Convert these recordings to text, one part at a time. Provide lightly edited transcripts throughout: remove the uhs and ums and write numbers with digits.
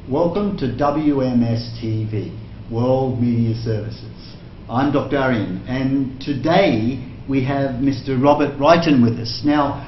Welcome to WMS TV, World Media Services. I'm Dr. Arian, and today we have Mr. Robert Wrighton with us. Now,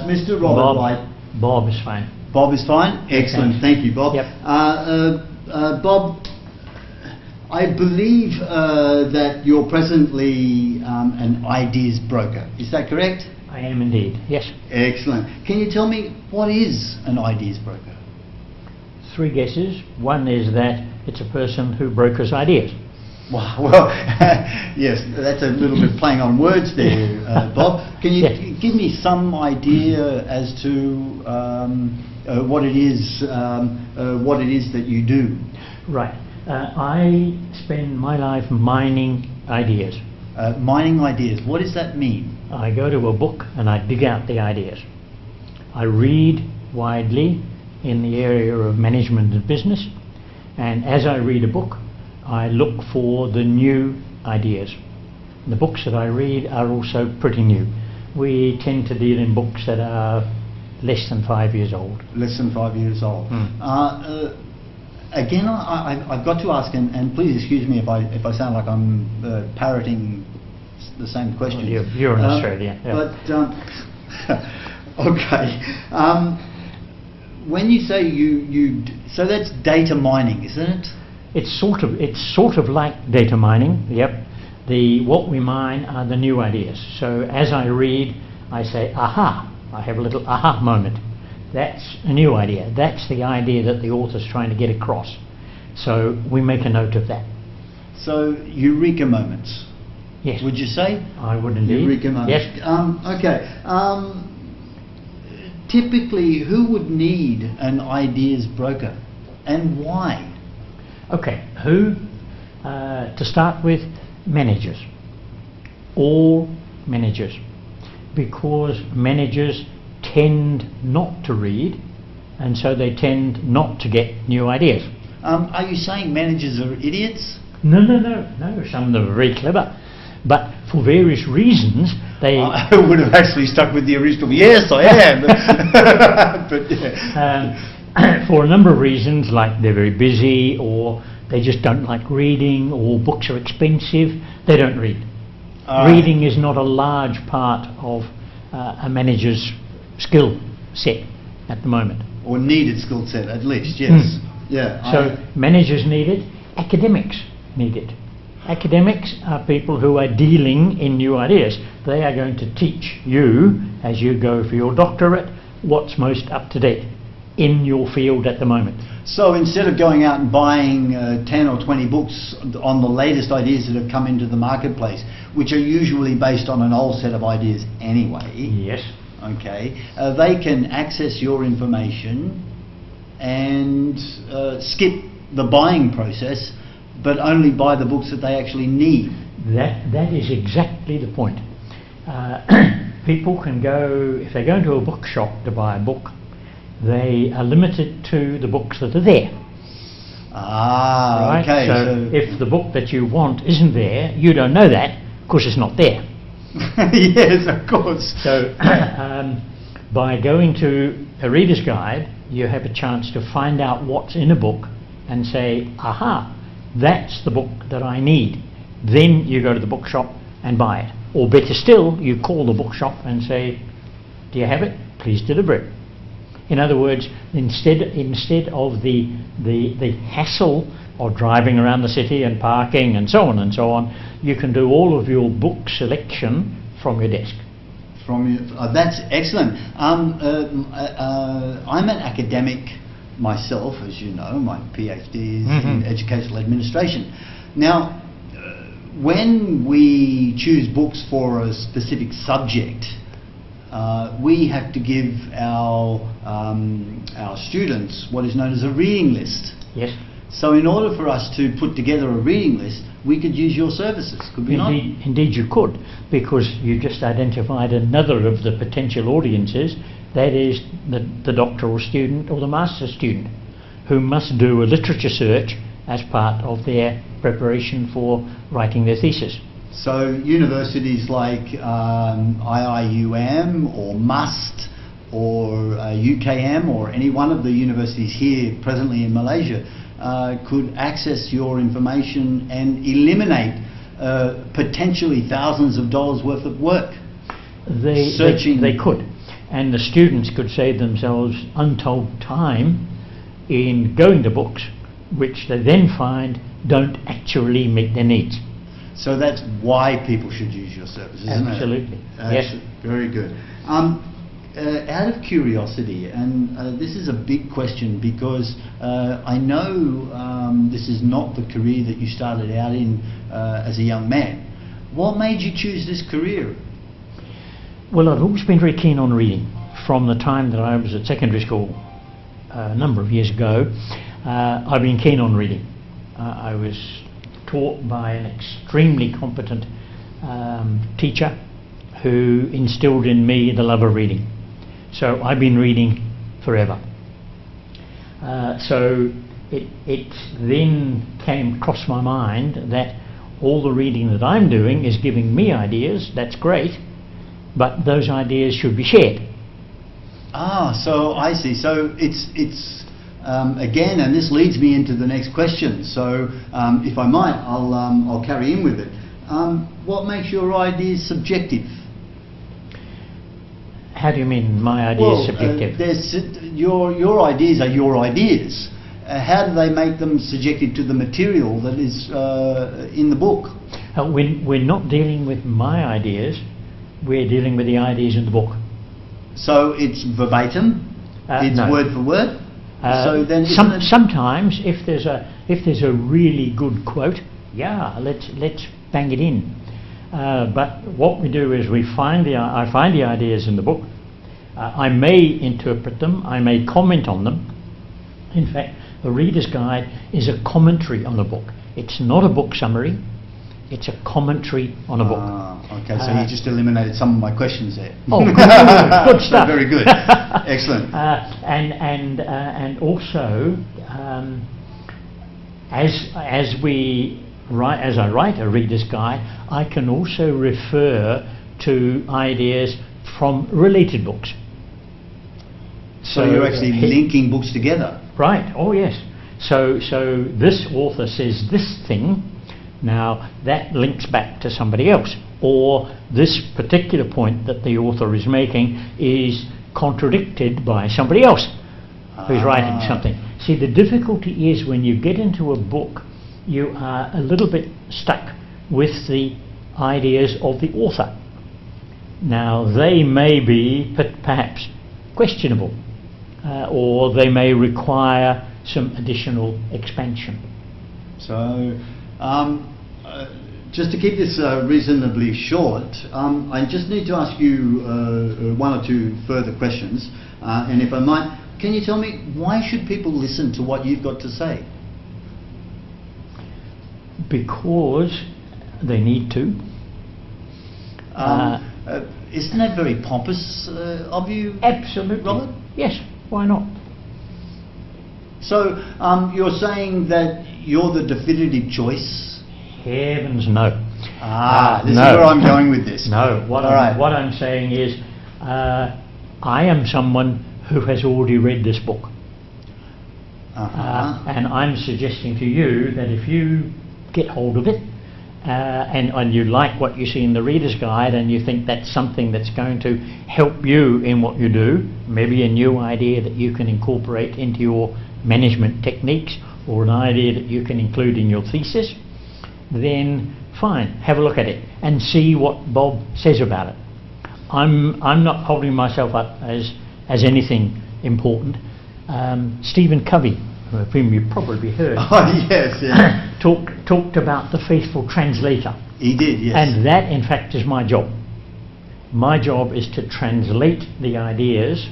Mr. Robert Wright... Bob is fine. Bob is fine? Excellent, thank you, Bob. Yep. Bob, I believe that you're presently an ideas broker. Is that correct? I am indeed, yes. Excellent. Can you tell me, what is an ideas broker? 3 guesses. One is that it's a person who brokers ideas. Well, yes, that's a little bit playing on words there, Bob. Can you give me some idea as to what it is that you do? Right. I spend my life mining ideas. Mining ideas. What does that mean? I go to a book and I dig out the ideas. I read widely in the area of management and business, and as I read a book, I look for the new ideas. The books that I read are also pretty new. We tend to deal in books that are less than 5 years old. Less than 5 years old. Again, I've got to ask, and please excuse me if I sound like I'm parroting the same question. Well, you're in Australia. Yeah. But okay. When you say so that's data mining, isn't it? It's sort of like data mining. Yep. What we mine are the new ideas. So as I read, I say, aha! I have a little aha moment. That's a new idea. That's the idea that the author's trying to get across. So we make a note of that. So eureka moments. Yes. Would you say? I would indeed. Eureka moments. Yes. Okay. Typically, who would need an ideas broker, and why? Okay, who? To start with, managers. All managers. Because managers tend not to read, and so they tend not to get new ideas. Are you saying managers are idiots? No. Some of them are very clever. But for various reasons, they... I would have actually stuck with the original, yes, I am. But yeah. For a number of reasons, like they're very busy, or they just don't like reading, or books are expensive, they don't read. Reading is not a large part of a manager's skill set at the moment. Or needed skill set, at least, yes. Yeah. So managers need it, academics need it. Academics are people who are dealing in new ideas. They are going to teach you, as you go for your doctorate, what's most up to date in your field at the moment. So instead of going out and buying 10 or 20 books on the latest ideas that have come into the marketplace, which are usually based on an old set of ideas anyway. Yes. Okay. They can access your information and skip the buying process, but only buy the books that they actually need. That is exactly the point. People can go, if they go into a bookshop to buy a book, they are limited to the books that are there. Right? Okay. So if the book that you want isn't there, you don't know that because it's not there. Yes, of course. So by going to a reader's guide, you have a chance to find out what's in a book and say, aha, that's the book that I need. Then you go to the bookshop and buy it. Or better still, you call the bookshop and say, do you have it? Please deliver it. In other words, instead of the hassle of driving around the city and parking and so on, you can do all of your book selection from your desk. That's excellent. I'm an academic myself, as you know. My PhD is in educational administration. Now, when we choose books for a specific subject, we have to give our students what is known as a reading list. Yes. So in order for us to put together a reading list, we could use your services, could we not? Indeed you could, because you just identified another of the potential audiences, that is the doctoral student or the master's student, who must do a literature search as part of their preparation for writing their thesis. So universities like IIUM or MUST or UKM or any one of the universities here presently in Malaysia could access your information and eliminate potentially thousands of dollars worth of work. They could, and the students could save themselves untold time in going to books which they then find don't actually meet their needs. So that's why people should use your service, isn't Absolutely. it? Yes. Very good. Out of curiosity, and this is a big question because I know this is not the career that you started out in as a young man. What made you choose this career? Well, I've always been very keen on reading. From the time that I was at secondary school a number of years ago, I've been keen on reading. I was taught by an extremely competent teacher who instilled in me the love of reading. So I've been reading forever. So it then came across my mind that all the reading that I'm doing is giving me ideas. That's great, but those ideas should be shared. So I see. So it's again, and this leads me into the next question. So if I might, I'll carry in with it. What makes your ideas subjective? How do you mean my ideas subjective? Your ideas are your ideas. How do they make them subjective to the material that is in the book? We're not dealing with my ideas. We're dealing with the ideas in the book. So it's verbatim. It's no. word for word. So then sometimes if there's a really good quote, yeah, let's bang it in. But what we do is I find the ideas in the book. I may interpret them. I may comment on them. In fact, the Reader's Guide is a commentary on a book. It's not a book summary. It's a commentary on a book. Okay, so you just eliminated some of my questions there. Oh, good stuff. Very good. Excellent. And also, as I write a Reader's Guide, I can also refer to ideas from related books. So you're actually linking books together. Right. Oh yes. So this author says this thing. Now that links back to somebody else, or this particular point that the author is making is contradicted by somebody else who's writing something. See, the difficulty is when you get into a book, you are a little bit stuck with the ideas of the author. Now they may be perhaps questionable, or they may require some additional expansion. So just to keep this reasonably short, I just need to ask you one or two further questions, and if I might, can you tell me why should people listen to what you've got to say? Because they need to. Isn't that very pompous of you? Absolutely. Robert? Yes, why not? So you're saying that you're the definitive choice? Heavens no. This is where I'm going with this. No, what I'm saying is I am someone who has already read this book. And I'm suggesting to you that if you get hold of it and you like what you see in the Reader's Guide and you think that's something that's going to help you in what you do, maybe a new idea that you can incorporate into your management techniques or an idea that you can include in your thesis, then fine, have a look at it and see what Bob says about it. I'm not holding myself up as anything important. Stephen Covey, of whom you've probably heard, talked about the faithful translator. He did, yes. And that in fact is my job. My job is to translate the ideas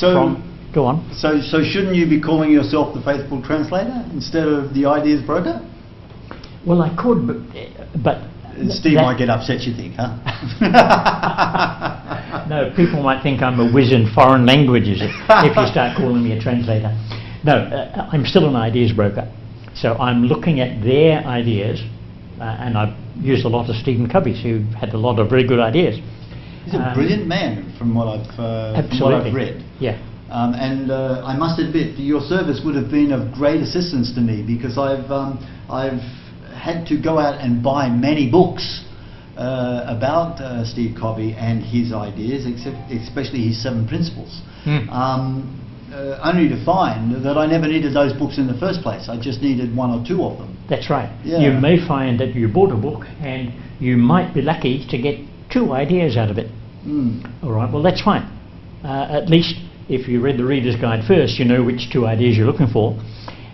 from... Go on. So shouldn't you be calling yourself the faithful translator instead of the ideas broker? Well, I could, but Steve might get upset, you think, huh? No, people might think I'm a whiz in foreign languages if you start calling me a translator. No, I'm still an ideas broker. So I'm looking at their ideas, and I've used a lot of Stephen Covey's, who had a lot of very good ideas. He's a brilliant man from what I've read. Yeah. And I must admit, your service would have been of great assistance to me, because I've had to go out and buy many books about Steve Covey and his ideas, especially his 7 principles. Only to find that I never needed those books in the first place. I just needed 1 or 2 of them. That's right. Yeah. You may find that you bought a book and you might be lucky to get 2 ideas out of it. All right, well, that's fine. At least if you read the Reader's Guide first, you know which 2 ideas you're looking for,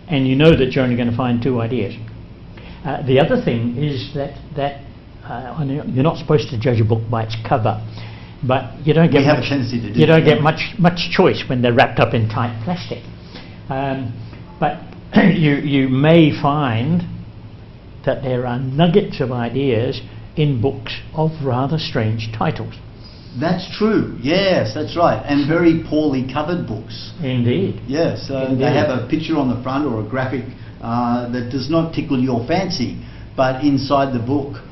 and you know that you're only going to find 2 ideas. The other thing is that you're not supposed to judge a book by its cover, but you don't get much choice when they're wrapped up in tight plastic. But you may find that there are nuggets of ideas in books of rather strange titles. That's true. Yes, that's right. And very poorly covered books. Indeed. Yes, Indeed. They have a picture on the front or a graphic that does not tickle your fancy, but inside the book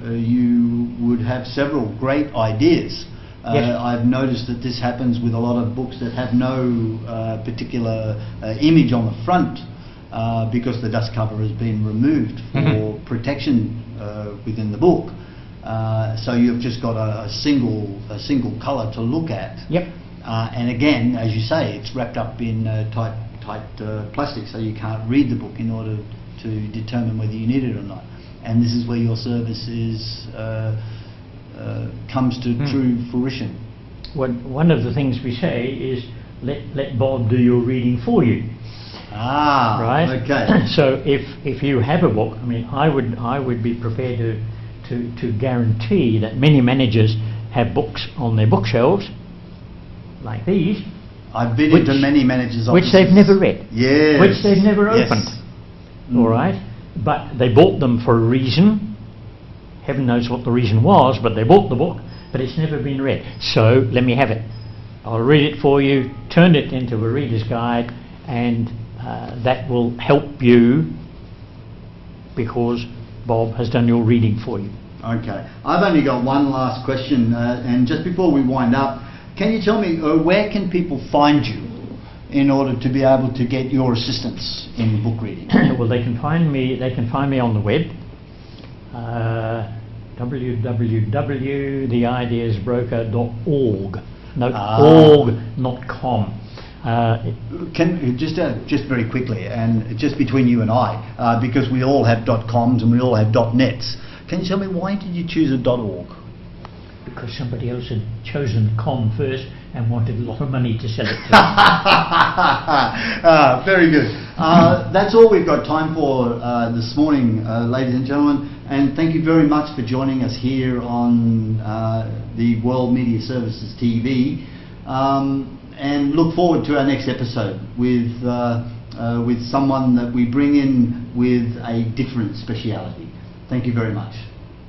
you would have several great ideas. Yes. I've noticed that this happens with a lot of books that have no particular image on the front, because the dust cover has been removed for protection within the book. So you've just got a single colour to look at. Yep. And again, as you say, it's wrapped up in tight plastic, so you can't read the book in order to determine whether you need it or not. And this is where your service comes to true fruition. One of the things we say is let Bob do your reading for you. Ah, right. Okay. So if you have a book, I mean, I would be prepared to guarantee that many managers have books on their bookshelves like these. I've been into many managers' offices. Which they've never read. Yes. Which they've never Yes. opened. All right. But they bought them for a reason. Heaven knows what the reason was, but they bought the book, but it's never been read. So let me have it. I'll read it for you, turn it into a reader's guide, and that will help you because Bob has done your reading for you. Okay. I've only got one last question, and just before we wind up, can you tell me where can people find you in order to be able to get your assistance in book reading? Well, they can find me on the web, www.theideasbroker.org. No, org, not com. Can just very quickly, and just between you and I, because we all have .coms and we all have .nets. Can you tell me why did you choose a .org? Because somebody else had chosen com first and wanted a lot of money to sell it to. Very good. That's all we've got time for this morning, ladies and gentlemen. And thank you very much for joining us here on the World Media Services TV. And look forward to our next episode with someone that we bring in with a different speciality. Thank you very much.